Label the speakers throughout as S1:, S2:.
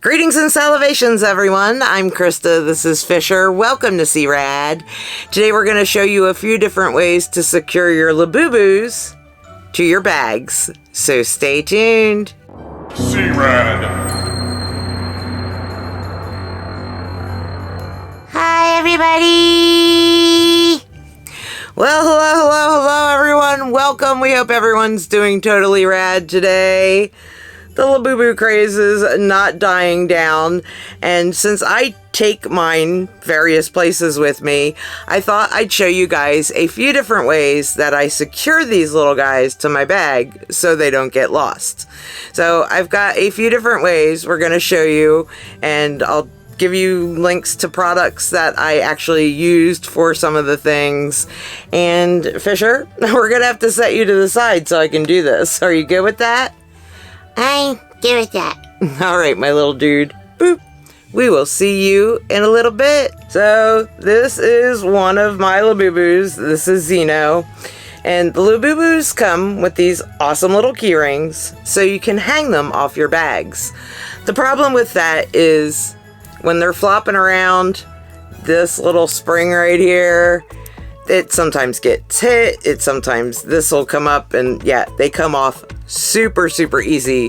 S1: Greetings and salivations, everyone. I'm Krista. This is Fisher. Welcome to C-Rad. Today we're going to show you a few different ways to secure your Labubus to your bags. So stay tuned.
S2: C-Rad.
S1: Hi, everybody. Well, hello, everyone. Welcome. We hope everyone's doing totally rad today. The Labubu craze is not dying down, and since I take mine various places with me, I thought I'd show you guys a few different ways that I secure these little guys to my bag so they don't get lost. So I've got a few different ways we're going to show you, and I'll give you links to products that I actually used for some of the things. And Fisher, we're going to have to set you to the side so I can do this. Are you good with that?
S3: I'm good with that.
S1: All right, my little dude. Boop. We will see you in a little bit. So this is one of my Labubus. This is Zeno. And the Labubus come with these awesome little key rings so you can hang them off your bags. The problem with that is when they're flopping around, this little spring right here, it sometimes gets hit. This will come up, and yeah, they come off super easy.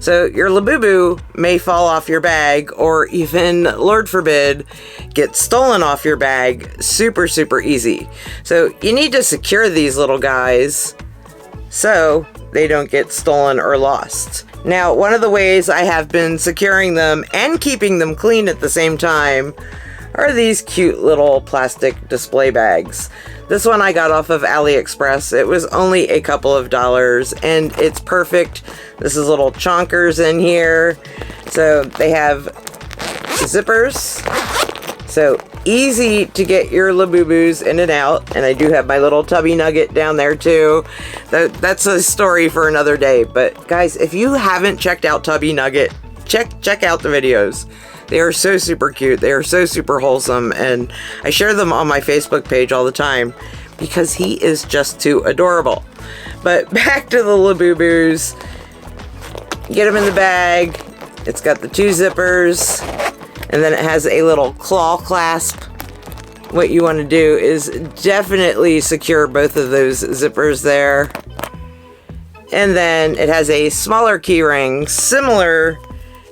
S1: So your Labubu may fall off your bag, or even, Lord forbid, get stolen off your bag super easy. So you need to secure these little guys so they don't get stolen or lost. Now, one of the ways I have been securing them and keeping them clean at the same time are these cute little plastic display bags. This one I got off of AliExpress. It was only a couple of dollars, and it's perfect. This is little chonkers in here. So they have zippers. So easy to get your Labubus in and out. And I do have my little tubby nugget down there too. That's a story for another day. But guys, if you haven't checked out Tubby Nugget, check out the videos. They are so super cute. They are so super wholesome, and I share them on my Facebook page all the time because he is just too adorable. But back to the Labubus. Get them in the bag. It's got the two zippers, and then it has a little claw clasp. What you want to do is definitely secure both of those zippers there. And then it has a smaller key ring similar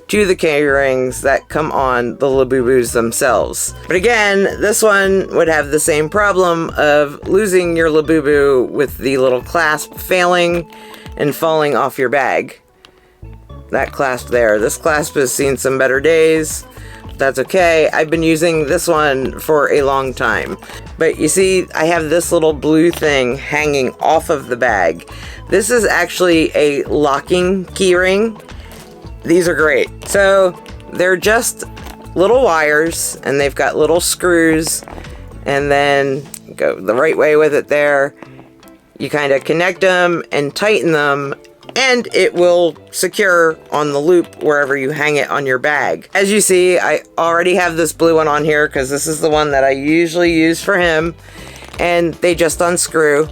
S1: to the key rings that come on the Labubus themselves. But again, this one would have the same problem of losing your Labubu with the little clasp failing and falling off your bag. That clasp there. This clasp has seen some better days. That's okay. I've been using this one for a long time. But you see, I have this little blue thing hanging off of the bag. This is actually a locking key ring. These are great. So they're just little wires, and they've got little screws, and then go the right way with it there. You kind of connect them and tighten them, and it will secure on the loop wherever you hang it on your bag. As you see, I already have this blue one on here because this is the one that I usually use for him, and they just unscrew.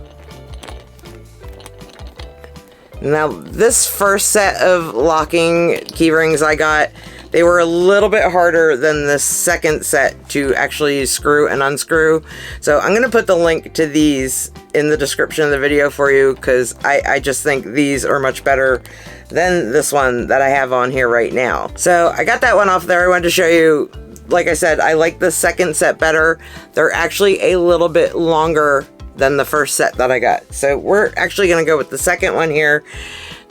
S1: Now, this first set of locking key rings I got, they were a little bit harder than the second set to actually screw and unscrew. So I'm going to put the link to these in the description of the video for you, because I just think these are much better than this one that I have on here right now. So I got that one off there. I wanted to show you, like I said, I like the second set better. They're actually a little bit longer than the first set that I got. So we're actually going to go with the second one here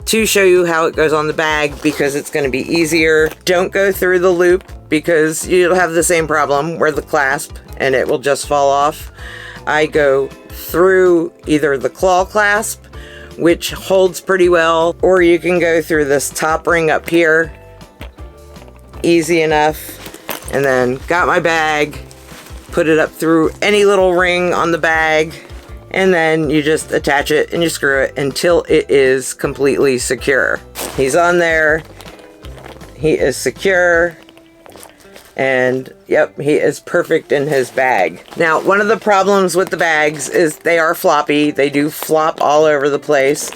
S1: to show you how it goes on the bag, because it's going to be easier. Don't go through the loop, because you'll have the same problem where the clasp and it will just fall off. I go through either the claw clasp, which holds pretty well, or you can go through this top ring up here. Easy enough. And then got my bag, put it up through any little ring on the bag, and then you just attach it and you screw it until it is completely secure. He's on there. He is secure. And yep, he is perfect in his bag. Now, one of the problems with the bags is they are floppy. They do flop all over the place,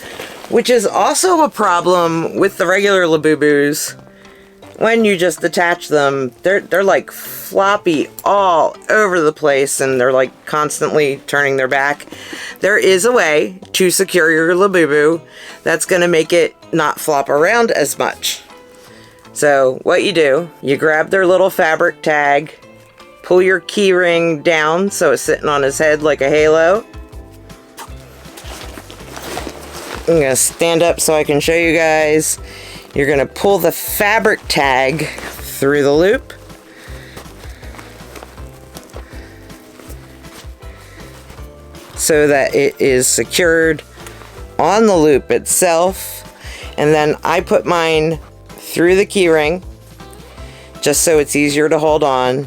S1: which is also a problem with the regular Labubus. when you just attach them, they're like floppy all over the place, and they're like constantly turning their back. There is a way to secure your Labubu that's going to make it not flop around as much. So what you do, you grab their little fabric tag, pull your key ring down so it's sitting on his head like a halo. I'm going to stand up so I can show you guys. You're going to pull the fabric tag through the loop. So that it is secured on the loop itself. And then I put mine through the key ring just so it's easier to hold on.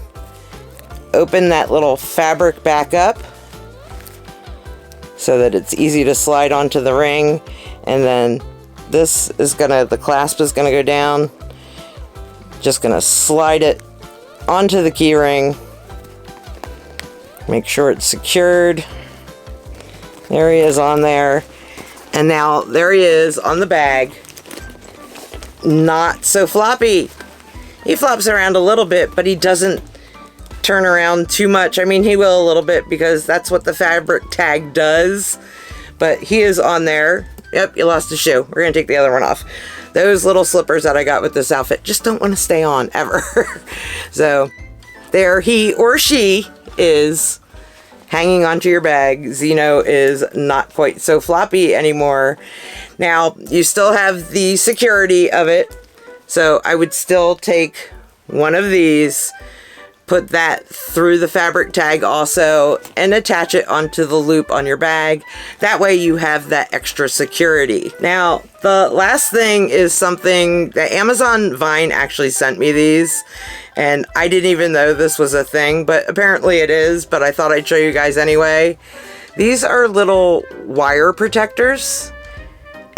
S1: Open that little fabric back up so that it's easy to slide onto the ring, and then this is the clasp is gonna go down. Just gonna slide it onto the key ring. Make sure it's secured. There he is on there. And now there he is on the bag. Not so floppy. He flops around a little bit, but he doesn't turn around too much. I mean, he will a little bit because that's what the fabric tag does. But he is on there. Yep, you lost a shoe. We're going to take the other one off. Those little slippers that I got with this outfit just don't want to stay on ever. So there he or she is hanging onto your bag. Zeno is not quite so floppy anymore. Now, you still have the security of it. So I would still take one of these, put that through the fabric tag also, and attach it onto the loop on your bag. That way you have that extra security. Now, the last thing is something that Amazon Vine actually sent me these, and I didn't even know this was a thing, but apparently it is, but I thought I'd show you guys anyway. These are little wire protectors.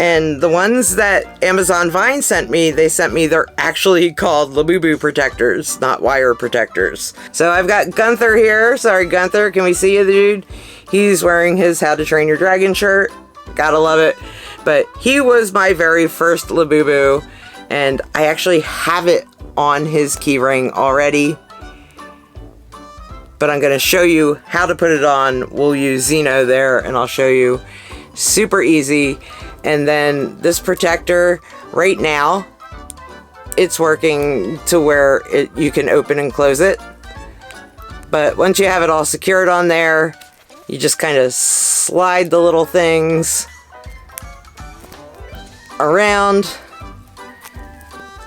S1: And the ones that Amazon Vine sent me, they're actually called Labubu protectors, not wire protectors. So I've got Gunther here. Sorry, Gunther, can we see you, dude? He's wearing his How to Train Your Dragon shirt. Gotta love it. But he was my very first Labubu, and I actually have it on his keyring already. But I'm gonna show you how to put it on. We'll use Zeno there, and I'll show you. Super easy. And then this protector, right now, it's working to where you can open and close it. But once you have it all secured on there, you just kind of slide the little things around,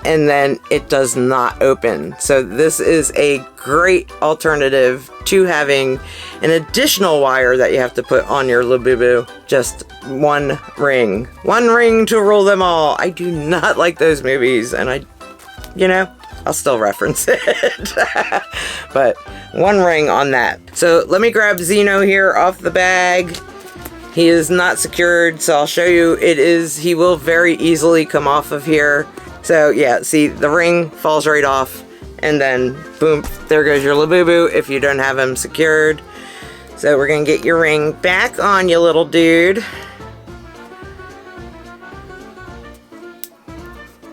S1: and then it does not open. So this is a great alternative to having an additional wire that you have to put on your Labubu. Just one ring. One ring to rule them all. I do not like those movies, and I'll still reference it. But one ring on that. So let me grab Zeno here off the bag. He is not secured, so I'll show you. He will very easily come off of here. So yeah, see, the ring falls right off, and then boom, there goes your Labubu if you don't have him secured. So we're gonna get your ring back on, you little dude.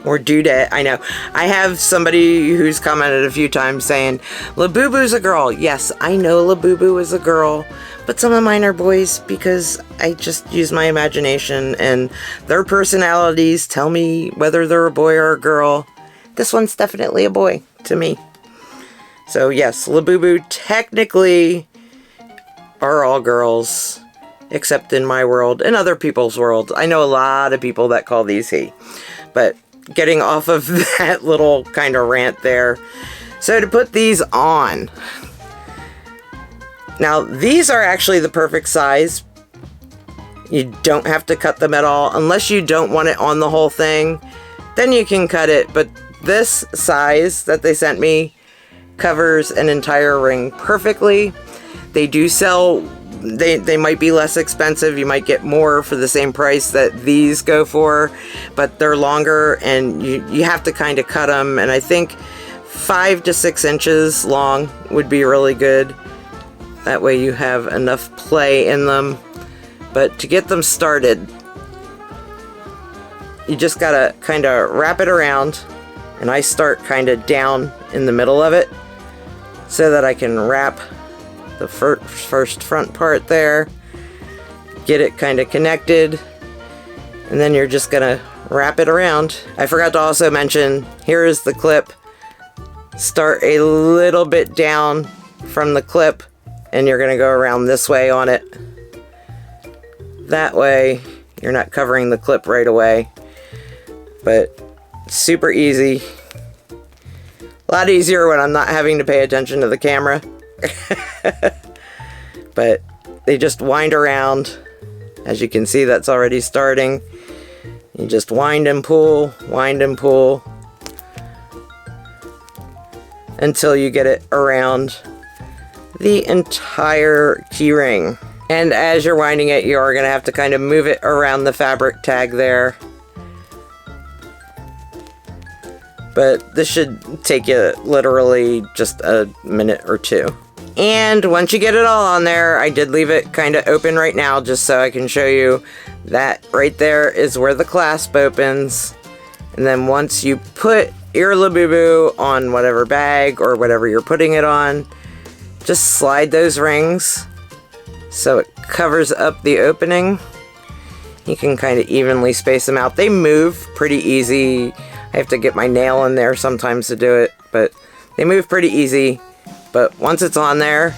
S1: Or dudette, I know. I have somebody who's commented a few times saying, Labubu's a girl. Yes, I know Labubu is a girl, but some of mine are boys because I just use my imagination and their personalities tell me whether they're a boy or a girl. This one's definitely a boy to me. So yes, Labubu technically are all girls, except in my world and other people's world. I know a lot of people that call these he, but getting off of that little kind of rant there. So to put these on, now these are actually the perfect size. You don't have to cut them at all unless you don't want it on the whole thing, then you can cut it. But this size that they sent me covers an entire ring perfectly. They do sell, they might be less expensive. You might get more for the same price that these go for, but they're longer and you have to kind of cut them. And I think 5 to 6 inches long would be really good. That way you have enough play in them. But to get them started, you just gotta kind of wrap it around And I start kind of down in the middle of it so that I can wrap the first front part there, get it kind of connected, and then you're just gonna wrap it around. I forgot to also mention, here is the clip. Start a little bit down from the clip, and you're gonna go around this way on it. That way you're not covering the clip right away, but super easy. A lot easier when I'm not having to pay attention to the camera. But they just wind around. As you can see, that's already starting. You just wind and pull until you get it around the entire keyring. And as you're winding it, you are going to have to kind of move it around the fabric tag there. But this should take you literally just a minute or two. And once you get it all on there, I did leave it kind of open right now just so I can show you that right there is where the clasp opens. And then once you put your Labubu on whatever bag or whatever you're putting it on, just slide those rings so it covers up the opening. You can kind of evenly space them out. They move pretty easy. I have to get my nail in there sometimes to do it, but they move pretty easy. But once it's on there,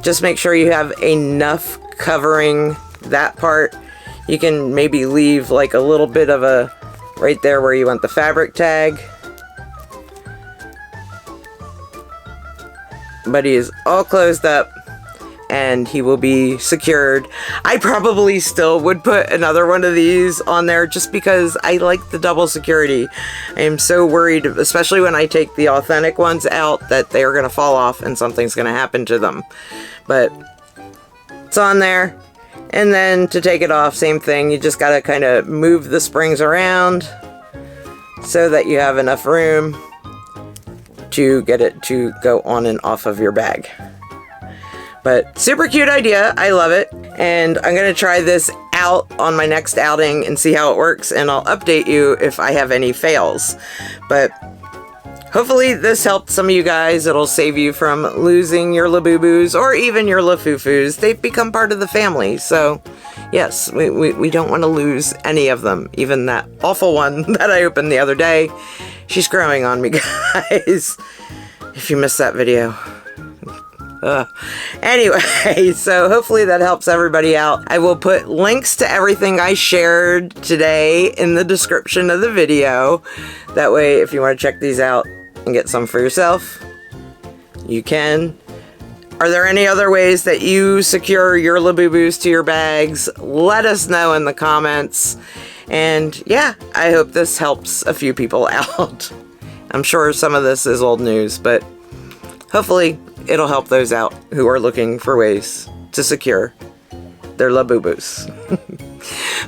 S1: just make sure you have enough covering that part. You can maybe leave like a little bit of a, right there where you want the fabric tag. But he is all closed up and he will be secured. I probably still would put another one of these on there just because I like the double security. I am so worried, especially when I take the authentic ones out, that they are going to fall off and something's going to happen to them. But it's on there. And then to take it off, same thing. You just got to kind of move the springs around so that you have enough room to get it to go on and off of your bag. But super cute idea. I love it. And I'm going to try this out on my next outing and see how it works. And I'll update you if I have any fails. But hopefully this helped some of you guys. It'll save you from losing your Labubus or even your Lafufus. They've become part of the family. So yes, we don't want to lose any of them. Even that awful one that I opened the other day. She's growing on me, guys. If you missed that video. Anyway, so hopefully that helps everybody out. I will put links to everything I shared today in the description of the video. That way, if you want to check these out and get some for yourself, you can. Are there any other ways that you secure your Labubus to your bags? Let us know in the comments. And yeah, I hope this helps a few people out. I'm sure some of this is old news, but hopefully it'll help those out who are looking for ways to secure their Labubus.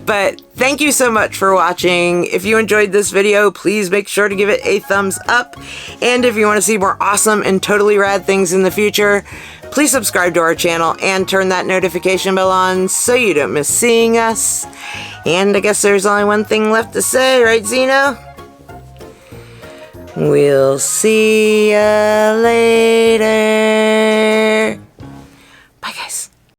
S1: But thank you so much for watching. If you enjoyed this video, please make sure to give it a thumbs up. And if you want to see more awesome and totally rad things in the future, please subscribe to our channel and turn that notification bell on so you don't miss seeing us. And I guess there's only one thing left to say, right, Zeno? We'll see ya later.